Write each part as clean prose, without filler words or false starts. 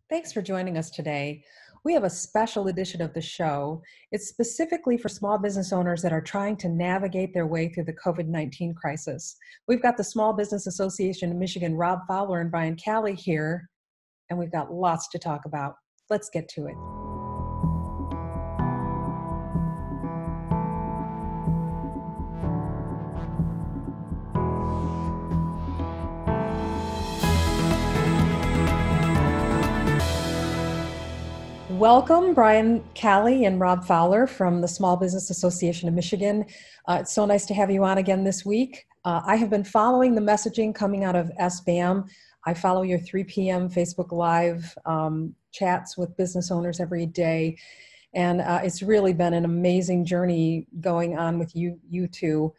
Thanks for joining us today. We have a special edition of the show. It's specifically for small business owners that are trying to navigate their way through the COVID-19 crisis. We've got the Small Business Association of Michigan, Rob Fowler and Brian Callie here, and we've got lots to talk about. Let's get to it. Welcome, Brian Callie and Rob Fowler from the Small Business Association of Michigan. It's so nice to have you on again this week. I have been following the messaging coming out of SBAM. I follow your 3 p.m. Facebook Live chats with business owners every day. And it's really been an amazing journey going on with you two.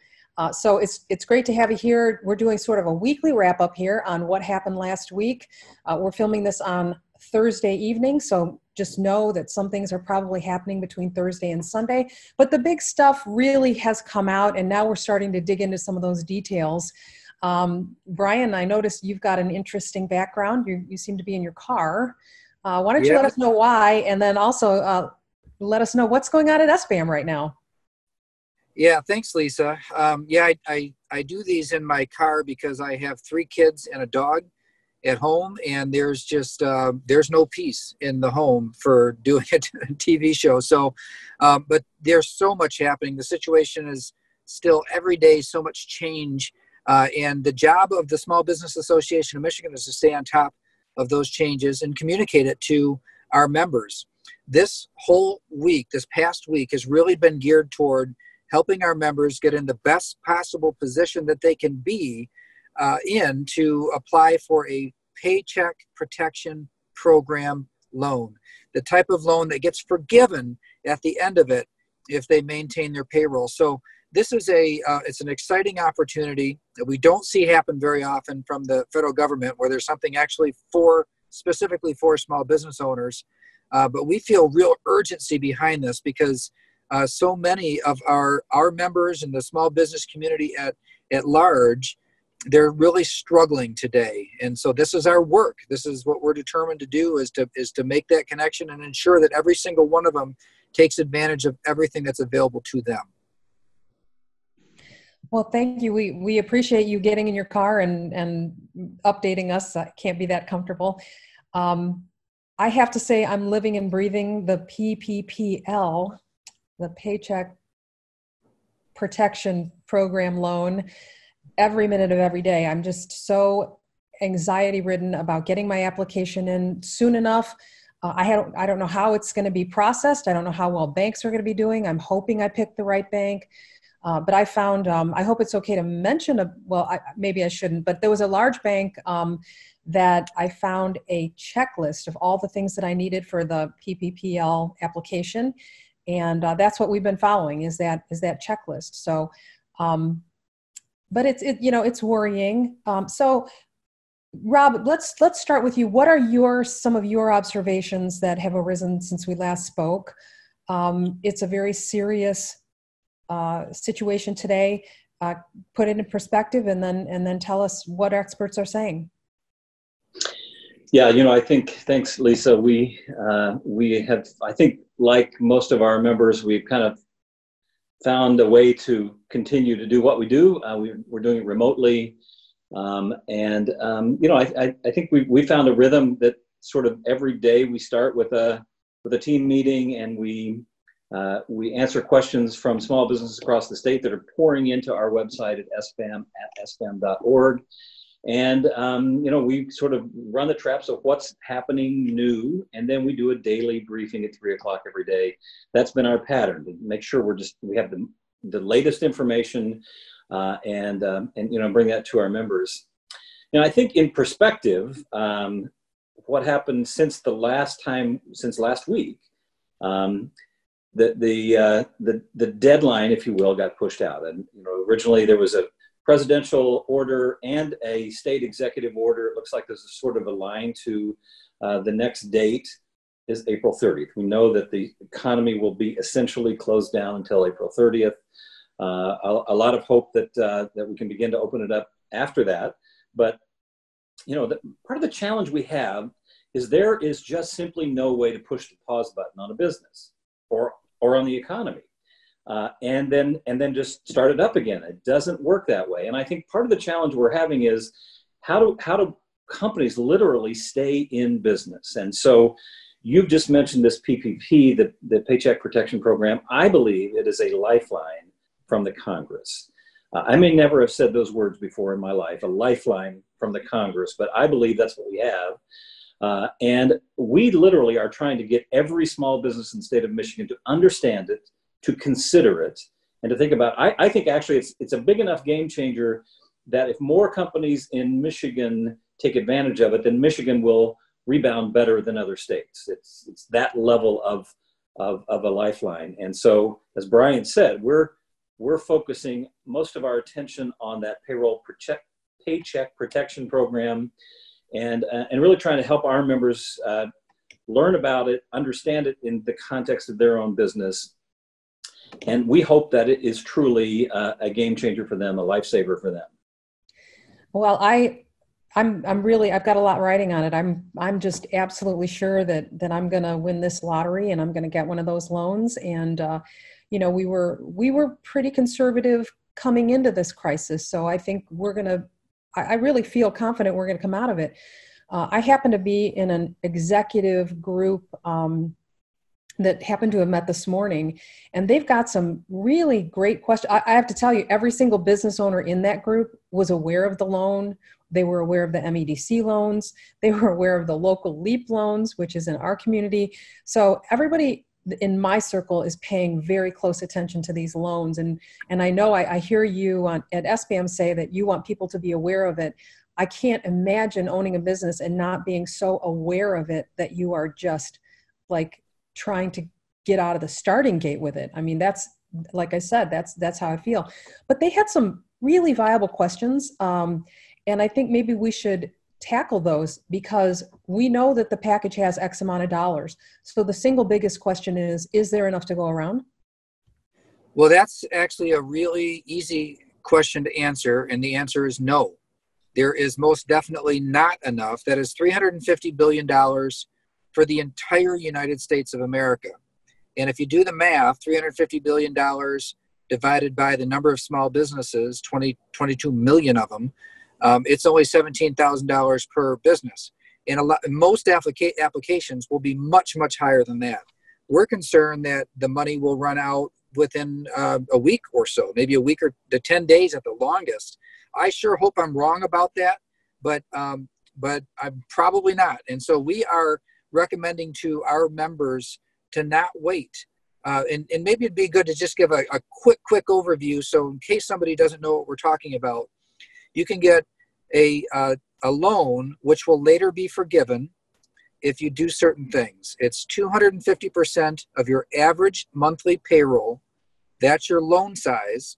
So it's great to have you here. We're doing sort of a weekly wrap up here on what happened last week. We're filming this on Thursday evening, so just know that some things are probably happening between Thursday and Sunday, but the big stuff really has come out, and now we're starting to dig into some of those details. Brian, I noticed you've got an interesting background. You seem to be in your car. Why don't you let us know why, and then also let us know what's going on at SBAM right now. Yeah, thanks, Lisa. I do these in my car because I have 3 kids and a dog at home, and there's just there's no peace in the home for doing a TV show. So but there's so much happening. The situation is still every day so much change, and the job of the Small Business Association of Michigan is to stay on top of those changes and communicate it to our members. This whole week, this past week, has really been geared toward helping our members get in the best possible position that they can be in to apply for a Paycheck Protection Program loan, the type of loan that gets forgiven at the end of it if they maintain their payroll. So this is it's an exciting opportunity that we don't see happen very often from the federal government, where there's something actually specifically for small business owners. But we feel real urgency behind this because so many of our members and the small business community at large, they're really struggling today. And so this is our work. This is what we're determined to do, is to make that connection and ensure that every single one of them takes advantage of everything that's available to them. Well, thank you. We appreciate you getting in your car and updating us. I can't be that comfortable. I have to say I'm living and breathing the PPPL, the Paycheck Protection Program loan, every minute of every day. I'm just so anxiety ridden about getting my application in soon enough. I don't know how it's going to be processed. I don't know how well banks are going to be doing. I'm hoping I picked the right bank. But I found, I hope it's okay to mention, maybe I shouldn't, but there was a large bank that I found a checklist of all the things that I needed for the PPPL application. And that's what we've been following, is that checklist. So, but it's worrying. So, Rob, let's start with you. What are some of your observations that have arisen since we last spoke? It's a very serious situation today. Put it in perspective, and then tell us what experts are saying. Yeah, thanks, Lisa. We have, I think, like most of our members, we've kind of found a way to continue to do what we do. We're doing it remotely. I think we found a rhythm that sort of every day we start with a team meeting, and we answer questions from small businesses across the state that are pouring into our website at sbam.org. And, we sort of run the traps of what's happening new, and then we do a daily briefing at 3:00 every day. That's been our pattern, to make sure we have the latest information and bring that to our members. I think in perspective, what happened since last week, the deadline, if you will, got pushed out. And originally there was a presidential order and a state executive order. It looks like there's a sort of a line to the next date is April 30th. We know that the economy will be essentially closed down until April 30th. A lot of hope that we can begin to open it up after that. But part of the challenge we have is there is just simply no way to push the pause button on a business or on the economy. And then just start it up again. It doesn't work that way. And I think part of the challenge we're having is how do companies literally stay in business? And so you've just mentioned this PPP, the Paycheck Protection Program. I believe it is a lifeline from the Congress. I may never have said those words before in my life, a lifeline from the Congress, but I believe that's what we have. And we literally are trying to get every small business in the state of Michigan to understand it, to consider it, and to think about, I think actually it's a big enough game changer that if more companies in Michigan take advantage of it, then Michigan will rebound better than other states. It's that level of a lifeline. And so, as Brian said, we're focusing most of our attention on that paycheck protection program, and really trying to help our members learn about it, understand it in the context of their own business. And we hope that it is truly a game changer for them, a lifesaver for them. Well, I've got a lot riding on it. I'm just absolutely sure that I'm going to win this lottery and I'm going to get one of those loans. And we were pretty conservative coming into this crisis, so I think I really feel confident we're going to come out of it. I happen to be in an executive group that happened to have met this morning, and they've got some really great questions. I have to tell you, every single business owner in that group was aware of the loan. They were aware of the MEDC loans. They were aware of the local LEAP loans, which is in our community. So everybody in my circle is paying very close attention to these loans. And I know I hear you at SBAM say that you want people to be aware of it. I can't imagine owning a business and not being so aware of it that you are just like trying to get out of the starting gate with it. I mean, that's, like I said, that's how I feel. But they had some really viable questions. And I think maybe we should tackle those, because we know that the package has X amount of dollars. So the single biggest question is there enough to go around? Well, that's actually a really easy question to answer. And the answer is no. There is most definitely not enough. That is $350 billion for the entire United States of America. And if you do the math, $350 billion divided by the number of small businesses, 22 million of them, it's only $17,000 per business. And most applications will be much, much higher than that. We're concerned that the money will run out within a week or so, maybe a week or to 10 days at the longest. I sure hope I'm wrong about that, but I'm probably not. And so we are recommending to our members to not wait. And maybe it'd be good to just give a quick overview. So in case somebody doesn't know what we're talking about, you can get a loan which will later be forgiven if you do certain things. It's 250% of your average monthly payroll. That's your loan size.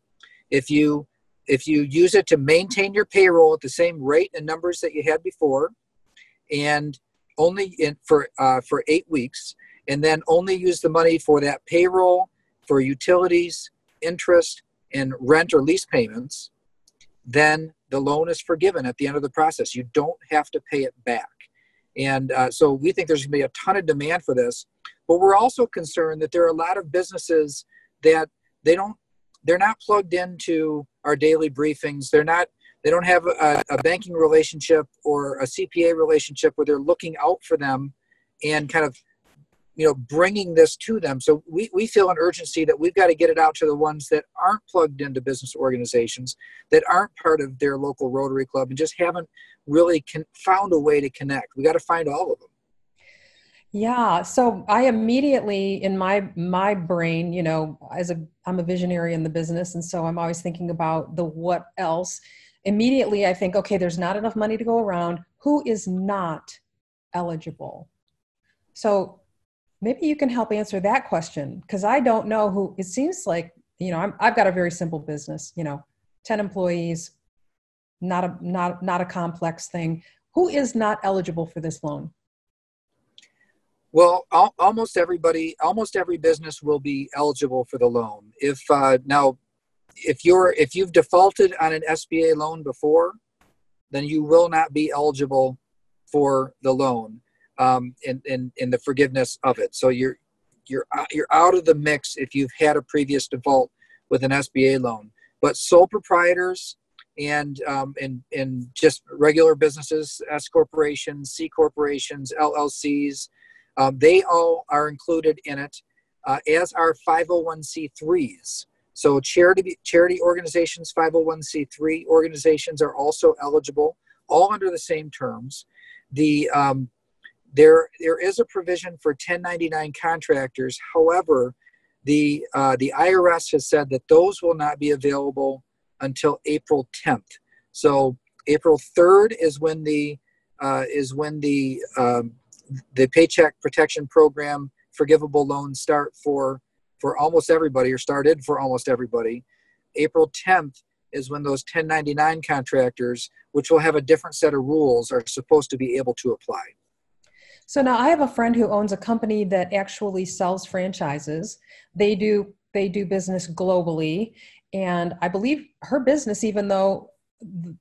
If you use it to maintain your payroll at the same rate and numbers that you had before, and only for 8 weeks, and then only use the money for that payroll, for utilities, interest, and rent or lease payments, then the loan is forgiven at the end of the process. You don't have to pay it back. And so we think there's going to be a ton of demand for this. But we're also concerned that there are a lot of businesses that they're not plugged into our daily briefings. They don't have a banking relationship or a CPA relationship where they're looking out for them and kind of, bringing this to them. So we feel an urgency that we've got to get it out to the ones that aren't plugged into business organizations, that aren't part of their local Rotary Club, and just haven't really found a way to connect. We got to find all of them. Yeah. So I immediately, in my brain, I'm a visionary in the business. And so I'm always thinking about the what else. Immediately, I think, okay, there's not enough money to go around. Who is not eligible? So maybe you can help answer that question, because I don't know who. It seems like, I've got a very simple business, 10 employees, not a complex thing. Who is not eligible for this loan? Well, almost every business will be eligible for the loan. If you've defaulted on an SBA loan before, then you will not be eligible for the loan. in the forgiveness of it. So you're out of the mix if you've had a previous default with an SBA loan. But sole proprietors and just regular businesses, S corporations, C corporations, LLCs, they all are included in it, as are 501c3s. So charity organizations, 501c3 organizations are also eligible, all under the same terms. There is a provision for 1099 contractors. However, the IRS has said that those will not be available until April 10th. So April 3rd is when the Paycheck Protection Program forgivable loans start for almost everybody, or started for almost everybody. April 10th is when those 1099 contractors, which will have a different set of rules, are supposed to be able to apply. So now I have a friend who owns a company that actually sells franchises. They do business globally. And I believe her business, even though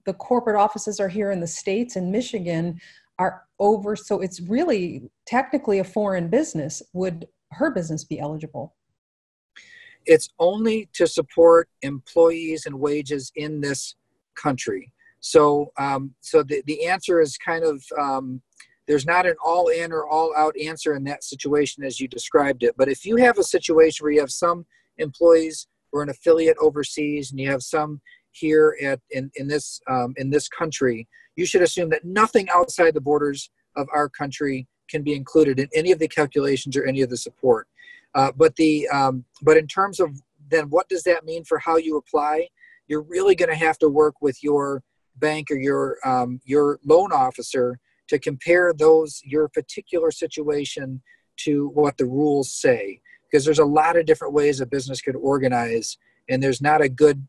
the corporate offices are here in the States and Michigan, are over. So it's really technically a foreign business. Would her business be eligible? It's only to support employees and wages in this country. So the answer is kind of, there's not an all in or all out answer in that situation as you described it. But if you have a situation where you have some employees or an affiliate overseas and you have some here in this country, you should assume that nothing outside the borders of our country can be included in any of the calculations or any of the support. But in terms of then what does that mean for how you apply, you're really going to have to work with your bank or your loan officer to compare your particular situation to what the rules say, because there's a lot of different ways a business could organize, and there's not a good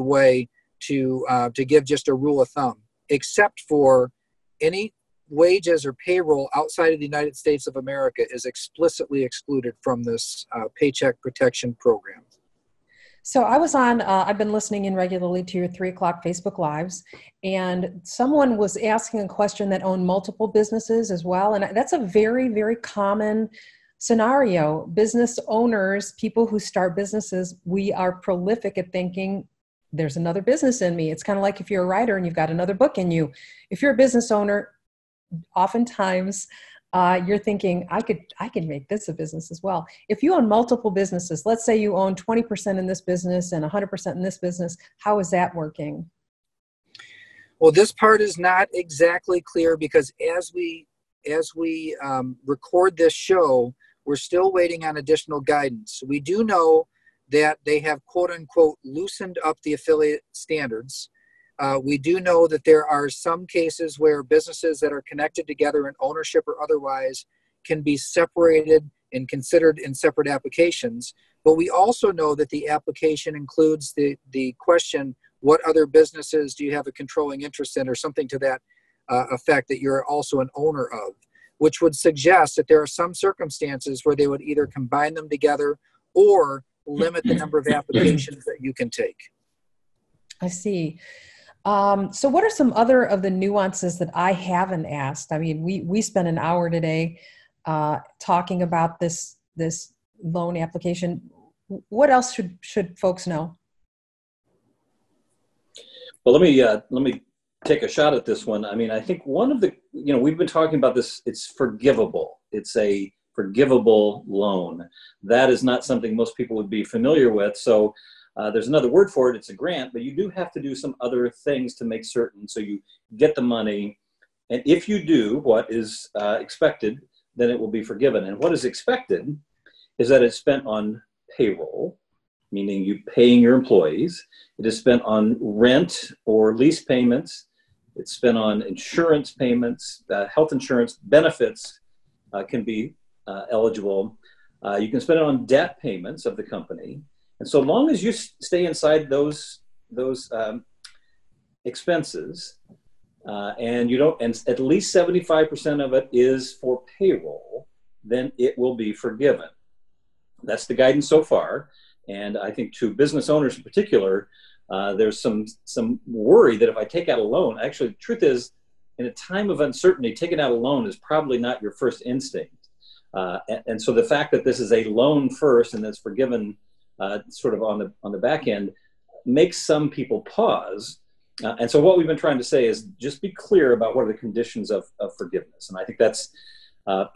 way to give just a rule of thumb, except for any wages or payroll outside of the United States of America is explicitly excluded from this Paycheck Protection Program. So I was on, I've been listening in regularly to your 3 o'clock Facebook Lives, and someone was asking a question that owned multiple businesses as well. And that's a very, very common scenario. Business owners, people who start businesses, we are prolific at thinking there's another business in me. It's kind of like if you're a writer and you've got another book in you. If you're a business owner, oftentimes you're thinking, I could make this a business as well. If you own multiple businesses, let's say you own 20% in this business and 100% in this business, how is that working? Well, this part is not exactly clear because as we record this show, we're still waiting on additional guidance. We do know that they have, quote unquote, loosened up the affiliate standards. We do know that there are some cases where businesses that are connected together in ownership or otherwise can be separated and considered in separate applications. But we also know that the application includes the question, what other businesses do you have a controlling interest in, or something to that effect that you're also an owner of, which would suggest that there are some circumstances where they would either combine them together or limit the number of applications that you can take. I see. So what are some other of the nuances that I haven't asked? I mean, we spent an hour today talking about this loan application. What else should folks know? Well, let me take a shot at this one. I mean, I think one of the, we've been talking about this, it's forgivable. It's a forgivable loan. That is not something most people would be familiar with. So there's another word for it. It's a grant, but you do have to do some other things to make certain so you get the money. And if you do what is expected, then it will be forgiven. And what is expected is that it's spent on payroll, meaning you paying your employees. It is spent on rent or lease payments. It's spent on insurance payments, health insurance benefits can be eligible. You can spend it on debt payments of the company. And so long as you stay inside those expenses, and you don't, and at least 75% of it is for payroll, then it will be forgiven. That's the guidance so far. And I think to business owners in particular, there's some worry that if I take out a loan, actually the truth is in a time of uncertainty, taking out a loan is probably not your first instinct. And so the fact that this is a loan first and that's forgiven sort of on the back end makes some people pause. And so what we've been trying to say is just be clear about what are the conditions of forgiveness. And I think that's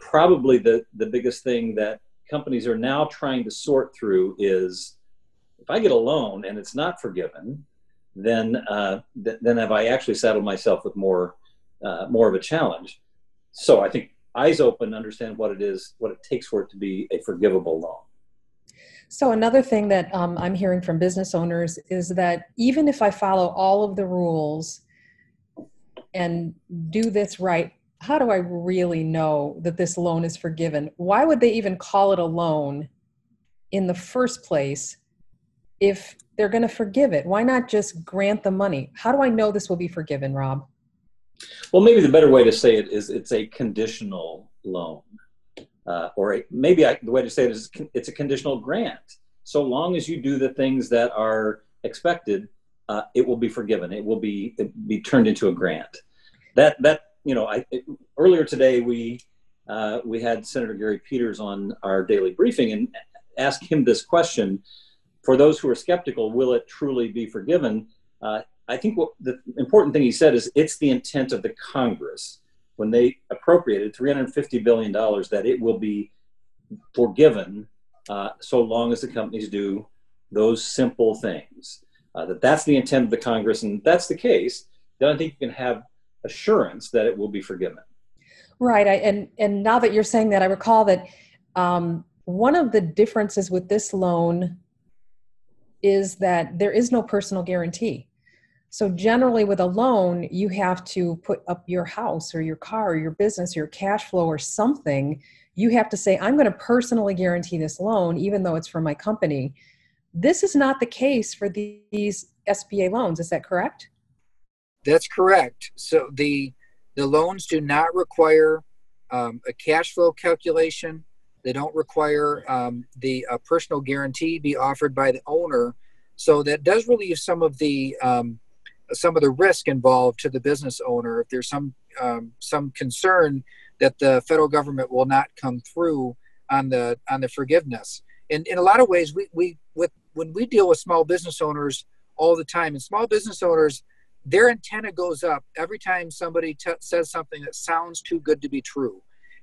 probably the biggest thing that companies are now trying to sort through is, if I get a loan and it's not forgiven, then have I actually saddled myself with more of a challenge. So I think eyes open, understand what it is, what it takes for it to be a forgivable loan. So another thing that I'm hearing from business owners is that even if I follow all of the rules and do this right, how do I really know that this loan is forgiven? Why would they even call it a loan in the first place if they're going to forgive it? Why not just grant the money? How do I know this will be forgiven, Rob? Well, maybe the better way to say it is it's a conditional loan. The way to say it is it's a conditional grant. So long as you do the things that are expected, it will be forgiven. It will be turned into a grant. Earlier today we had Senator Gary Peters on our daily briefing and asked him this question: for those who are skeptical, will it truly be forgiven? I think what the important thing he said is it's the intent of the Congress when they appropriated $350 billion that it will be forgiven so long as the companies do those simple things. That's the intent of the Congress, and if that's the case, then I think you can have assurance that it will be forgiven. Right, and now that you're saying that, I recall that one of the differences with this loan is that there is no personal guarantee. So generally with a loan, you have to put up your house or your car or your business or your cash flow or something. You have to say, I'm going to personally guarantee this loan, even though it's for my company. This is not the case for these SBA loans. Is that correct? That's correct. So the loans do not require a cash flow calculation. They don't require the personal guarantee be offered by the owner. So that does relieve some of the risk involved to the business owner if there's some concern that the federal government will not come through on the forgiveness. And in a lot of ways, when we deal with small business owners all the time, and small business owners, their antenna goes up every time somebody says something that sounds too good to be true.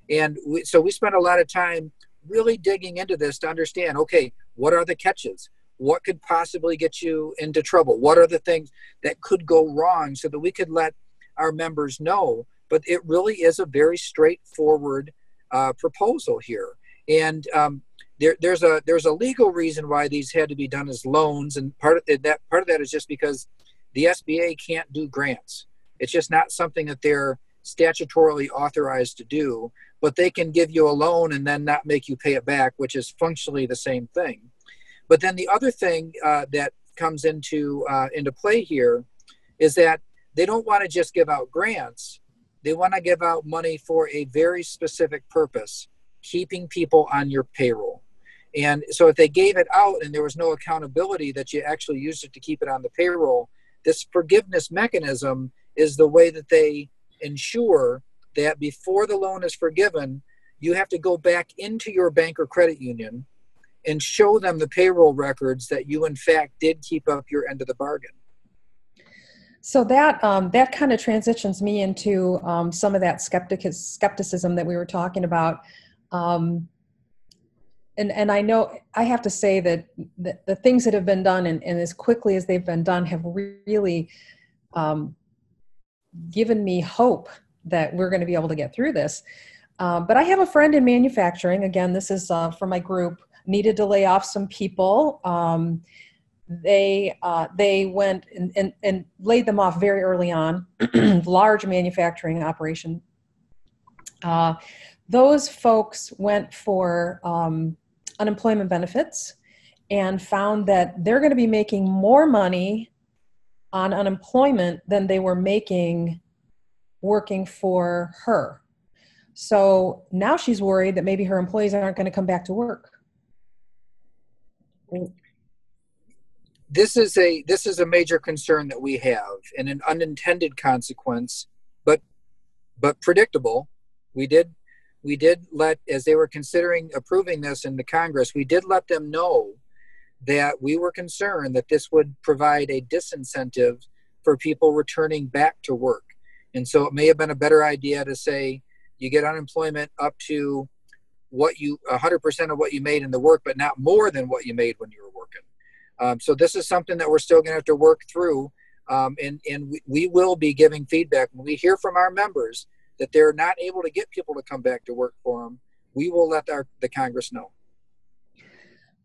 And so we spend a lot of time really digging into this to understand, okay, what are the catches? What could possibly get you into trouble? What are the things that could go wrong so that we could let our members know? But it really is a very straightforward proposal here. And there's a legal reason why these had to be done as loans. And part of that is just because the SBA can't do grants. It's just not something that they're statutorily authorized to do, but they can give you a loan and then not make you pay it back, which is functionally the same thing. But then the other thing that comes into play here is that they don't want to just give out grants. They want to give out money for a very specific purpose, keeping people on your payroll. And so if they gave it out and there was no accountability that you actually used it to keep it on the payroll, this forgiveness mechanism is the way that they ensure that before the loan is forgiven, you have to go back into your bank or credit union and show them the payroll records that you in fact did keep up your end of the bargain. So that kind of transitions me into some of that skepticism that we were talking about. And I know I have to say that the things that have been done and as quickly as they've been done have really given me hope that we're going to be able to get through this. But I have a friend in manufacturing. Again, this is for my group. Needed to lay off some people. They went and laid them off very early on. Large manufacturing operation. Those folks went for unemployment benefits and found that they're going to be making more money on unemployment than they were making working for her. So now she's worried that maybe her employees aren't going to come back to work. This is a major concern that we have, and an unintended consequence. But but predictable. We did let, as they were considering approving this in the Congress, we did let them know that we were concerned that this would provide a disincentive for people returning back to work. And so it may have been a better idea to say you get unemployment up to 100% of what you made in the work, but not more than what you made when you were working. So this is something that we're still going to have to work through. And we will be giving feedback when we hear from our members that they're not able to get people to come back to work for them. We will let the Congress know.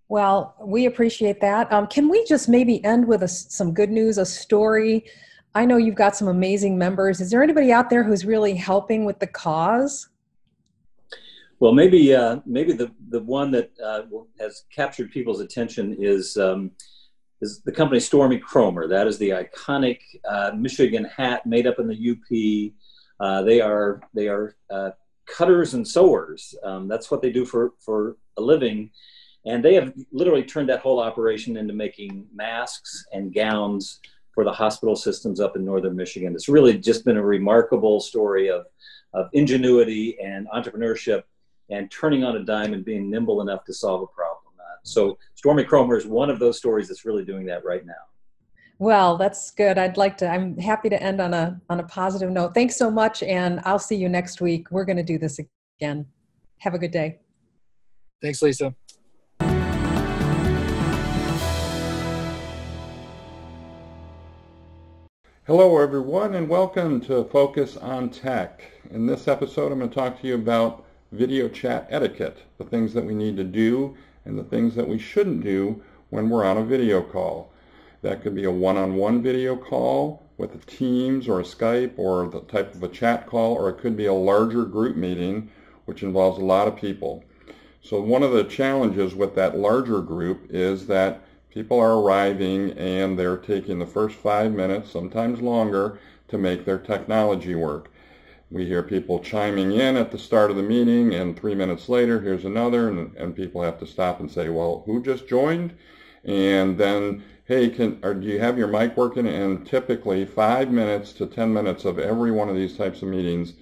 Well, we appreciate that. Can we just maybe end with some good news, a story? I know you've got some amazing members. Is there anybody out there who's really helping with the cause? Well, maybe the one that has captured people's attention is the company Stormy Kromer. That is the iconic Michigan hat made up in the UP. They are cutters and sewers. That's what they do for a living. And they have literally turned that whole operation into making masks and gowns for the hospital systems up in northern Michigan. It's really just been a remarkable story of ingenuity and entrepreneurship and turning on a dime and being nimble enough to solve a problem. So Stormy Kromer is one of those stories that's really doing that right now. Well, that's good. I'm happy to end on a positive note. Thanks so much, and I'll see you next week. We're going to do this again. Have a good day. Thanks, Lisa. Hello everyone, and welcome to Focus on Tech. In this episode I'm going to talk to you about video chat etiquette, the things that we need to do and the things that we shouldn't do when we're on a video call. That could be a one-on-one video call with a Teams or a Skype or the type of a chat call, or it could be a larger group meeting which involves a lot of people. So one of the challenges with that larger group is that people are arriving and they're taking the first 5 minutes, sometimes longer, to make their technology work. We hear people chiming in at the start of the meeting, and 3 minutes later, here's another, and people have to stop and say, well, who just joined? And then, hey, do you have your mic working? And typically 5 minutes to 10 minutes of every one of these types of meetings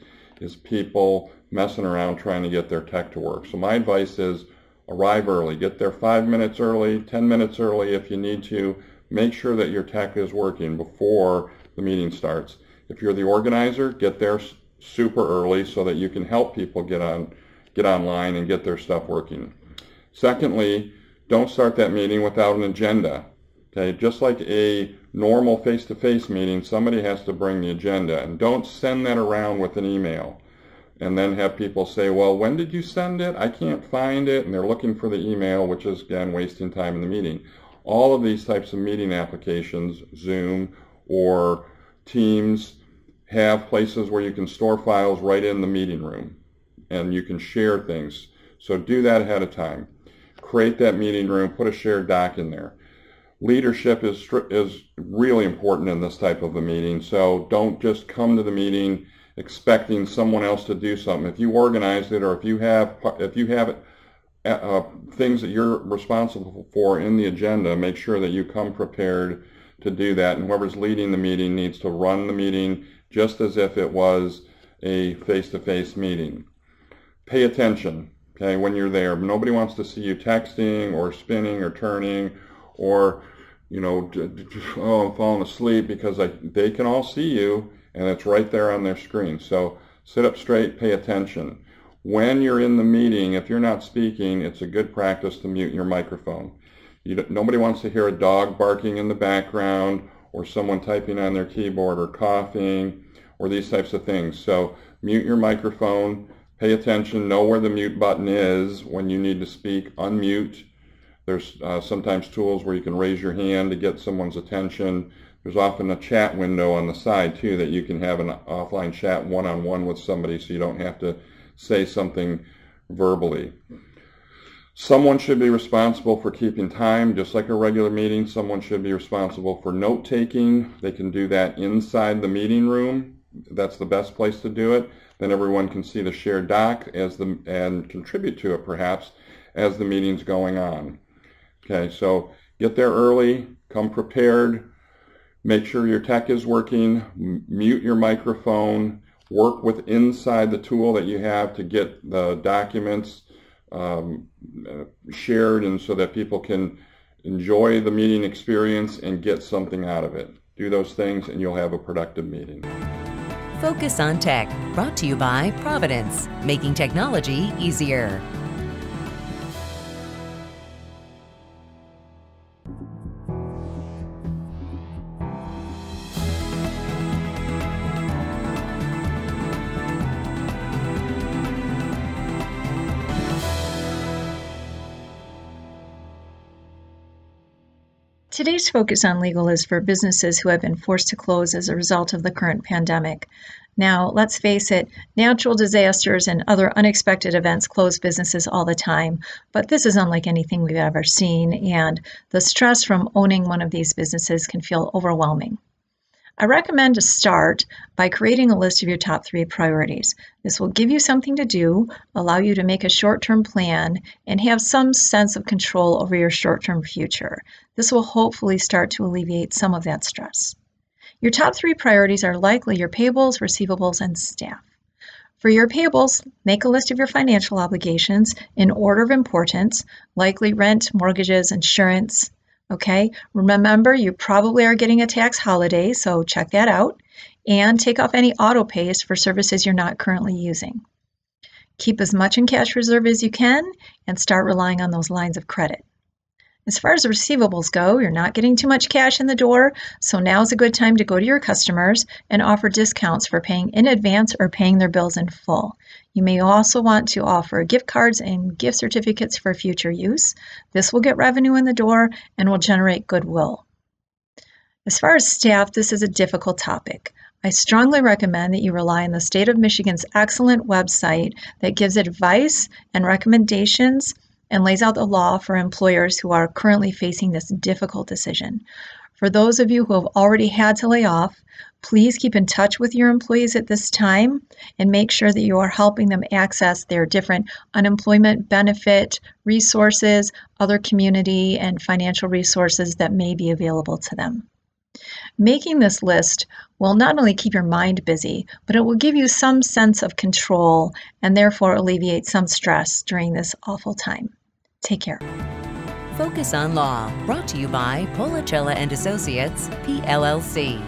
is people messing around trying to get their tech to work. So my advice is, arrive early. Get there 5 minutes early, 10 minutes early if you need to. Make sure that your tech is working before the meeting starts. If you're the organizer, get there super early so that you can help people get online and get their stuff working. Secondly, don't start that meeting without an agenda. Okay, just like a normal face-to-face meeting, somebody has to bring the agenda, and don't send that around with an email and then have people say, well, when did you send it? I can't find it, and they're looking for the email, which is, again, wasting time in the meeting. All of these types of meeting applications, Zoom or Teams, have places where you can store files right in the meeting room, and you can share things. So do that ahead of time. Create that meeting room, put a shared doc in there. Leadership is really important in this type of a meeting, so don't just come to the meeting expecting someone else to do something. If you organized it, or if you have things that you're responsible for in the agenda, make sure that you come prepared to do that, and whoever's leading the meeting needs to run the meeting just as if it was a face-to-face meeting. Pay attention, okay, when you're there. Nobody wants to see you texting or spinning or turning or, oh, I'm falling asleep, because they can all see you and it's right there on their screen. So sit up straight, pay attention. When you're in the meeting, if you're not speaking, it's a good practice to mute your microphone. Nobody wants to hear a dog barking in the background or someone typing on their keyboard or coughing or these types of things. So mute your microphone, pay attention, know where the mute button is when you need to speak, unmute. There's sometimes tools where you can raise your hand to get someone's attention. There's often a chat window on the side too that you can have an offline chat one-on-one with somebody, so you don't have to say something verbally. Someone should be responsible for keeping time, just like a regular meeting. Someone should be responsible for note-taking. They can do that inside the meeting room. That's the best place to do it. Then everyone can see the shared doc and contribute to it, perhaps, as the meeting's going on. Okay, so get there early, come prepared, make sure your tech is working, mute your microphone. work with inside the tool that you have to get the documents shared, and so that people can enjoy the meeting experience and get something out of it. Do those things and you'll have a productive meeting. Focus on Tech, brought to you by Providence, making technology easier. Today's Focus on Legal is for businesses who have been forced to close as a result of the current pandemic. Now, let's face it, natural disasters and other unexpected events close businesses all the time, but this is unlike anything we've ever seen, and the stress from owning one of these businesses can feel overwhelming. I recommend to start by creating a list of your top 3 priorities. This will give you something to do, allow you to make a short-term plan, and have some sense of control over your short-term future. This will hopefully start to alleviate some of that stress. Your top 3 priorities are likely your payables, receivables, and staff. For your payables, make a list of your financial obligations in order of importance, likely rent, mortgages, insurance. Okay, remember you probably are getting a tax holiday, so check that out, and take off any auto pays for services you're not currently using. Keep as much in cash reserve as you can and start relying on those lines of credit. As far as the receivables go, you're not getting too much cash in the door, so now's a good time to go to your customers and offer discounts for paying in advance or paying their bills in full. You may also want to offer gift cards and gift certificates for future use. This will get revenue in the door and will generate goodwill. As far as staff, this is a difficult topic. I strongly recommend that you rely on the State of Michigan's excellent website that gives advice and recommendations and lays out the law for employers who are currently facing this difficult decision. For those of you who have already had to lay off, please keep in touch with your employees at this time and make sure that you are helping them access their different unemployment benefit resources, other community and financial resources that may be available to them. Making this list will not only keep your mind busy, but it will give you some sense of control and therefore alleviate some stress during this awful time. Take care. Focus on Law, brought to you by Policella and Associates, PLLC.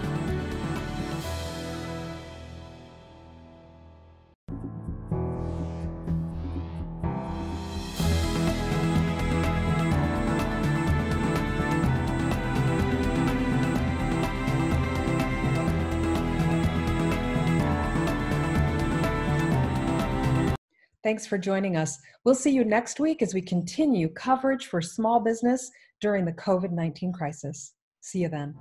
Thanks for joining us. We'll see you next week as we continue coverage for small business during the COVID-19 crisis. See you then.